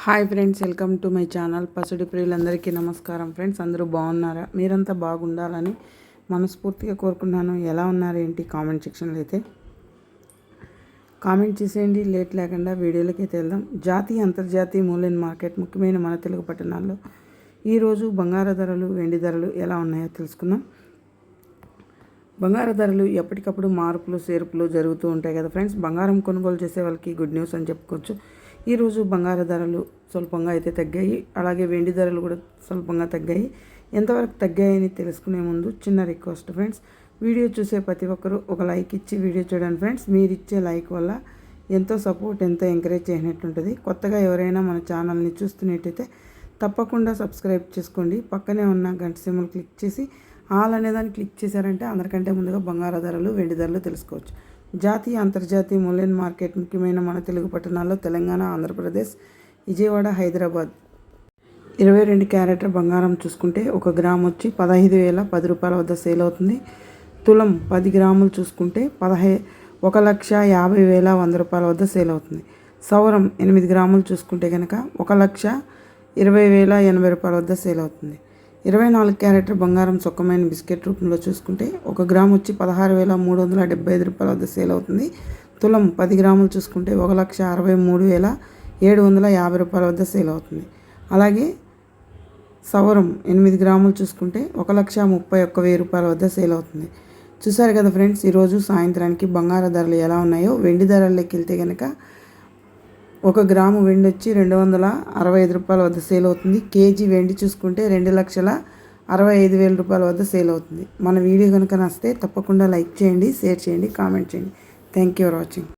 Hi friends, welcome to my channel. పసుడి ప్రియులందరికీ నమస్కారం. ఫ్రెండ్స్, అందరూ బాగున్నారా? మీరంతా బాగుండాలని మనస్ఫూర్తిగా కోరుకున్నాను. ఎలా ఉన్నారు ఏంటి కామెంట్ సెక్షన్లో అయితే కామెంట్ చేసేయండి. లేట్ లేకుండా వీడియోలోకి అయితే వెళ్దాం. జాతీయ అంతర్జాతీయ మూల్యం మార్కెట్ ముఖ్యమైన మన తెలుగు పట్టణాల్లో ఈరోజు బంగారు ధరలు, వెండి ధరలు ఎలా ఉన్నాయో తెలుసుకుందాం. బంగారు ధరలు ఎప్పటికప్పుడు మార్పులు చేర్పులు జరుగుతూ ఉంటాయి కదా ఫ్రెండ్స్. బంగారం కొనుగోలు చేసే వాళ్ళకి గుడ్ న్యూస్ అని చెప్పుకోవచ్చు. ఈరోజు బంగారు ధరలు స్వల్పంగా అయితే తగ్గాయి. అలాగే వెండి ధరలు కూడా స్వల్పంగా తగ్గాయి. ఎంతవరకు తగ్గాయని తెలుసుకునే ముందు చిన్న రిక్వెస్ట్ ఫ్రెండ్స్, వీడియో చూసే ప్రతి ఒక్కరూ ఒక లైక్ ఇచ్చి వీడియో చూడండి ఫ్రెండ్స్. మీరు ఇచ్చే లైక్ వల్ల ఎంతో సపోర్ట్, ఎంతో ఎంకరేజ్ చేసినట్టుంటుంది. కొత్తగా ఎవరైనా మన ఛానల్ని చూస్తున్నట్టయితే తప్పకుండా సబ్స్క్రైబ్ చేసుకోండి. పక్కనే ఉన్న గంట సింబల్ క్లిక్ చేసి ఆల్ అనేదాన్ని క్లిక్ చేశారంటే అందరికంటే ముందుగా బంగారు ధరలు, వెండి ధరలు తెలుసుకోవచ్చు. జాతీయ అంతర్జాతీయ మూల్యం మార్కెట్ ముఖ్యమైన మన తెలుగు పట్టణాల్లో తెలంగాణ, ఆంధ్రప్రదేశ్, విజయవాడ, హైదరాబాద్. 22 క్యారెట్ల బంగారం చూసుకుంటే 1 గ్రామ్ వచ్చి 15,010 రూపాయల వద్ద సేల్ అవుతుంది. తులం 10 గ్రాములు చూసుకుంటే 1,50,100 రూపాయల వద్ద సేల్ అవుతుంది. సౌరం 8 గ్రాములు చూసుకుంటే కనుక 1,20,080 రూపాయల వద్ద సేల్ అవుతుంది. 24 క్యారెట్ల బంగారం సొక్కమైన బిస్కెట్ రూపంలో చూసుకుంటే 1 గ్రామ్ వచ్చి 16,375 రూపాయల వద్ద సేల్ అవుతుంది. తులం 10 గ్రాములు చూసుకుంటే 1,63,750 రూపాయల వద్ద సేల్ అవుతుంది. అలాగే సవరం 8 గ్రాములు చూసుకుంటే 1,31,000 రూపాయల వద్ద సేల్ అవుతుంది. చూసారు కదా ఫ్రెండ్స్, ఈరోజు సాయంత్రానికి బంగారు ధరలు ఎలా ఉన్నాయో. వెండి ధరల్లోకి వెళ్తే కనుక 1 గ్రాము వెండి వచ్చి 265 రూపాయల వద్ద సేల్ అవుతుంది. కేజీ వెండి చూసుకుంటే 2,65,000 రూపాయల వద్ద సేల్ అవుతుంది. మన వీడియో కనుక నచ్చితే తప్పకుండా లైక్ చేయండి, షేర్ చేయండి, కామెంట్ చేయండి. Thank you for watching.